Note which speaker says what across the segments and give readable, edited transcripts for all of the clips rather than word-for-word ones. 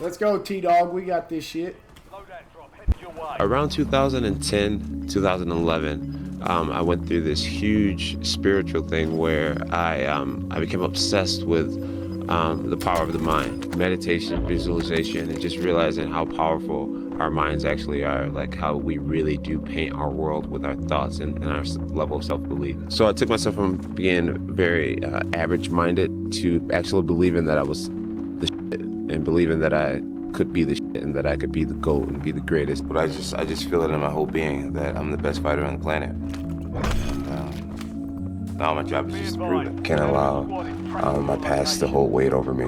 Speaker 1: Let's go, T-Dawg. We got this shit.
Speaker 2: Around 2010, 2011, I went through this huge spiritual thing where I became obsessed with the power of the mind, meditation, visualization, and just realizing how powerful our minds actually are, like how we really do paint our world with our thoughts and our level of self-belief. So I took myself from being very average-minded to actually believing that I was the shit and believing that I could be the shit and that I could be the GOAT and be the greatest.
Speaker 3: But I just feel it in my whole being that I'm the best fighter on the planet. And now my job is just to prove it.
Speaker 4: Can't allow my past to hold weight over me.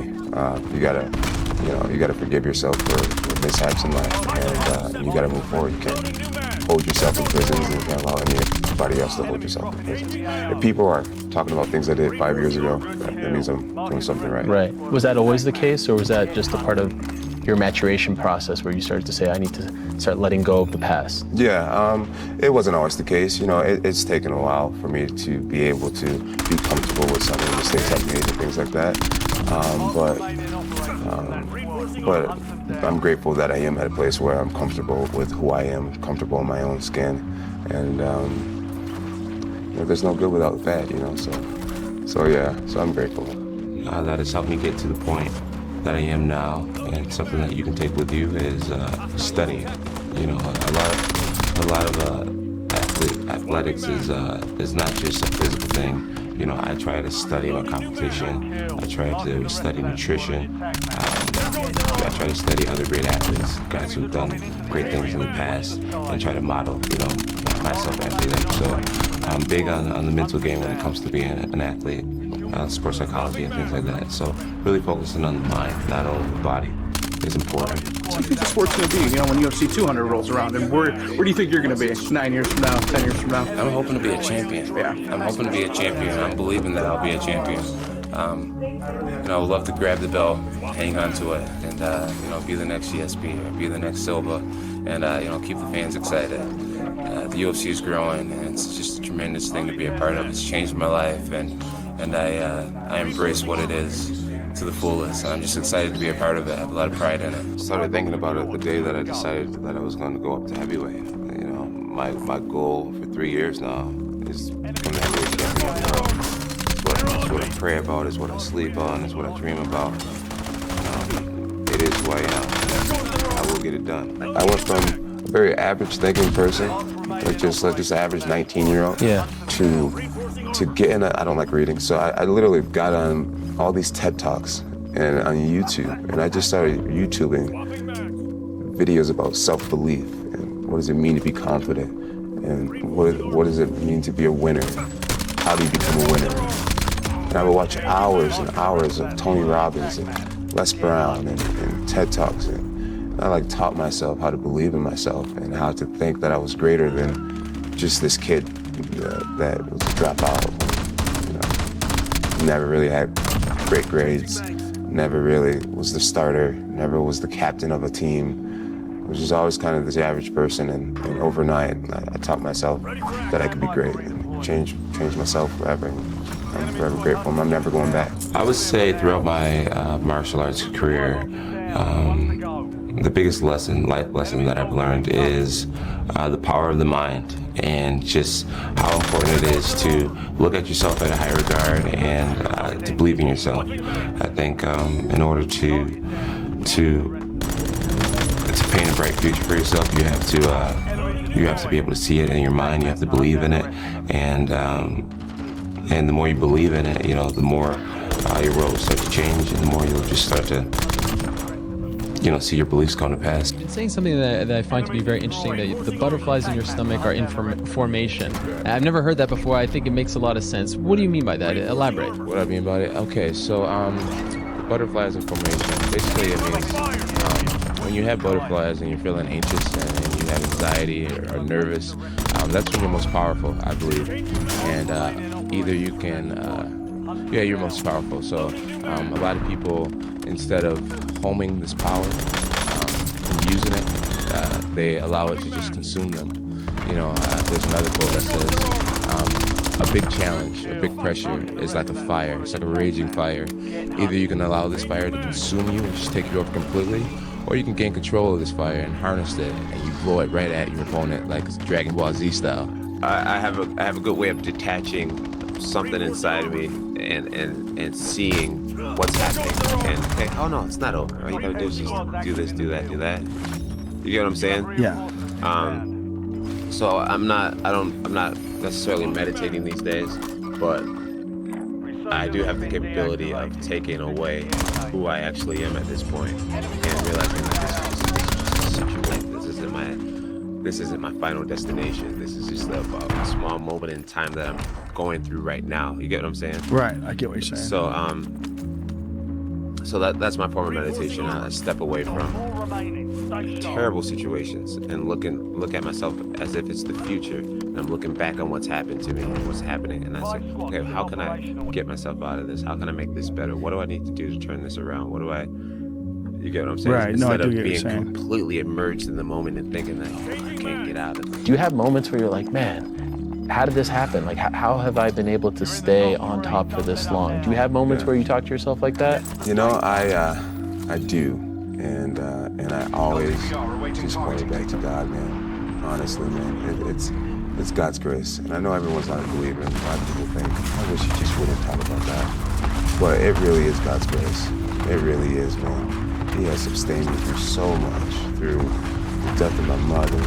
Speaker 4: You gotta forgive yourself for mishaps in life, and you gotta move forward. You can't hold yourself in prisons, and you can't allow anybody else to hold yourself in prisons. If people are talking about things I did 5 years ago, that means I'm doing something right.
Speaker 5: Right. Was that always the case, or was that just a part of your maturation process where you started to say, I need to start letting go of the past?
Speaker 4: Yeah, it wasn't always the case. You know, it's taken a while for me to be able to be comfortable with some of the mistakes I've made and things like that. But I'm grateful that I am at a place where I'm comfortable with who I am, comfortable in my own skin, and you know, there's no good without bad, you know. So I'm grateful.
Speaker 2: That has helped me get to the point that I am now, and something that you can take with you is studying. You know, a lot of athletics is not just a physical thing. You know, I try to study my competition. I try to study nutrition. I try to study other great athletes, guys who've done great things in the past, and try to model, you know, myself after them. So I'm big on the mental game when it comes to being an athlete, sports psychology and things like that. So really focusing on the mind, not only the body, is important.
Speaker 6: What do you think the sport's going to be, you know, when UFC 200 rolls around? And where do you think you're going to be 9 years from now, 10 years from now?
Speaker 3: I'm hoping to be a champion.
Speaker 6: Yeah.
Speaker 3: I'm hoping to be a champion. I'm believing that I'll be a champion. You know, I would love to grab the belt, hang on to it, and you know, be the next GSP or be the next Silva, and you know, keep the fans excited. The UFC is growing, and it's just a tremendous thing to be a part of. It's changed my life, and I embrace what it is to the fullest. I'm just excited to be a part of it. I have a lot of pride in it.
Speaker 4: I started thinking about it the day that I decided that I was going to go up to heavyweight. You know, my goal for 3 years now is to become the heavyweight champion of the world. It's what I pray about, is what I sleep on, is what I dream about. It is who I am. I will get it done. I went from a very average thinking person, like just average 19-year-old,
Speaker 5: Yeah.
Speaker 4: to get in I don't like reading, so I literally got on all these TED Talks and on YouTube, and I just started YouTubing videos about self-belief and what does it mean to be confident, and what does it mean to be a winner? How do you become a winner? And I would watch hours and hours of Tony Robbins and Les Brown and TED Talks, and I like taught myself how to believe in myself and how to think that I was greater than just this kid that was a dropout. You know, never really had great grades, never really was the starter, never was the captain of a team, was just always kind of this average person, and overnight I taught myself that I could be great and change myself forever. I'm forever grateful, and I'm never going back.
Speaker 2: I would say throughout my martial arts career, the biggest life lesson that I've learned is the power of the mind, and just how important it is to look at yourself at a high regard and to believe in yourself. I think in order to paint a bright future for yourself, you have to be able to see it in your mind. You have to believe in it, and the more you believe in it, you know, the more your world will start to change, and the more you'll just start to, you know, see your beliefs come to pass.
Speaker 5: It's saying something that I find to be very interesting, that the butterflies in your stomach are in formation. I've never heard that before. I think it makes a lot of sense. What do you mean by that? Elaborate.
Speaker 2: What I mean by it? Okay, so butterflies in formation. Basically, it means when you have butterflies and you're feeling anxious and you have anxiety or nervous, that's when you're most powerful, I believe. And either you can, you're most powerful. So a lot of people, instead of homing this power and using it, they allow it to just consume them. You know, there's another quote that says, a big challenge, a big pressure is like a fire. It's like a raging fire. Either you can allow this fire to consume you and just take you over completely, or you can gain control of this fire and harness it, and you blow it right at your opponent, like Dragon Ball Z style.
Speaker 7: I have a good way of detaching something inside of me and seeing what's happening. And okay, oh no, it's not over. All you gotta do is just do this, do that, do that. You get what I'm saying?
Speaker 6: Yeah.
Speaker 7: So I'm not necessarily meditating these days, but I do have the capability of taking away who I actually am at this point and realizing that this is just a situation. This isn't my final destination. This is just a small moment in time that I'm going through right now. You get what I'm saying?
Speaker 6: Right. I get what you're saying.
Speaker 7: So that's my form of meditation. I step away from terrible situations and look at myself as if it's the future. And I'm looking back on what's happened to me and what's happening. And I say, okay, how can I get myself out of this? How can I make this better? What do I need to do to turn this around? You get what I'm saying?
Speaker 6: Right. No, I
Speaker 7: Instead
Speaker 6: do
Speaker 7: of
Speaker 6: get what you're
Speaker 7: being
Speaker 6: saying.
Speaker 7: completely immersed in the moment and thinking that I can't get out of it.
Speaker 8: Do you have moments where you're like, man, how did this happen? Like, how have I been able to stay on top for this long? Do you have moments where you talk to yourself like that?
Speaker 4: You know, I do, and I always just point it back to God, man. Honestly, man, it's God's grace, and I know everyone's not a believer, and a lot of people think, I wish you just wouldn't talk about that, but it really is God's grace. It really is, man. He has sustained me through so much, through the death of my mother,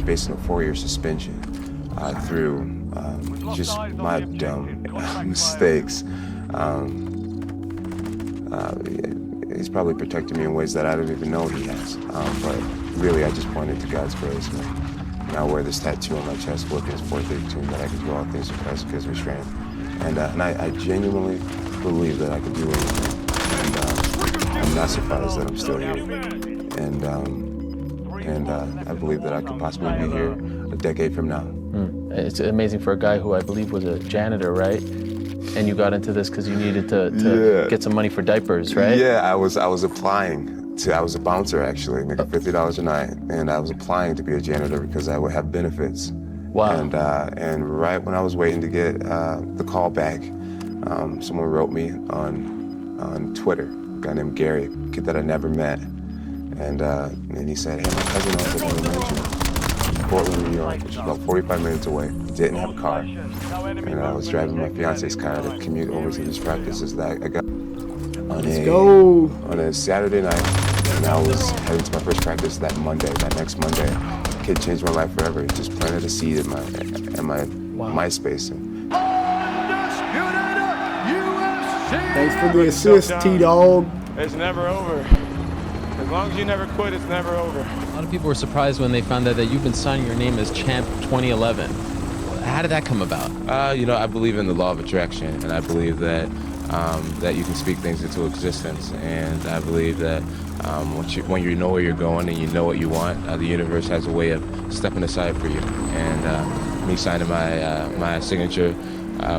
Speaker 4: facing a 4-year suspension, through just my dumb mistakes. He's probably protected me in ways that I don't even know he has. But really, I just pointed to God's grace, man. And I wear this tattoo on my chest, Philippians 4:32, that I can do all things through Christ who gives me strength. And I genuinely believe that I can do anything. And I'm not surprised that I'm still here. And I believe that I could possibly be here a decade from now.
Speaker 8: It's amazing for a guy who I believe was a janitor, right? And you got into this because you needed to get some money for diapers, right?
Speaker 4: Yeah, I was applying to. I was a bouncer actually, making $50 a night, and I was applying to be a janitor because I would have benefits.
Speaker 8: Wow.
Speaker 4: And right when I was waiting to get the call back, someone wrote me on Twitter, a guy named Gary, a kid that I never met, and he said, "Hey, my cousin also wanted to meet you." Portland, New York, which is about 45 minutes away. Didn't have a car, and I was driving my fiance's car to commute over to these practices that I got on a Saturday night, and I was heading to my first practice that next Monday. The kid changed my life forever. He just planted a seed in my MySpace.
Speaker 1: Thanks for the assist, T-Dawg.
Speaker 9: It's never over. As long as you never quit, it's never over.
Speaker 5: A lot of people were surprised when they found out that you've been signing your name as Champ 2011. How did that come about?
Speaker 2: I believe in the law of attraction, and I believe that that you can speak things into existence. And I believe that when you know where you're going and you know what you want, the universe has a way of stepping aside for you. And me signing my signature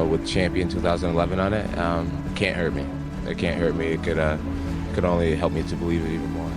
Speaker 2: with Champion 2011 on it, can't hurt me. It can't hurt me. It could only help me to believe it even more.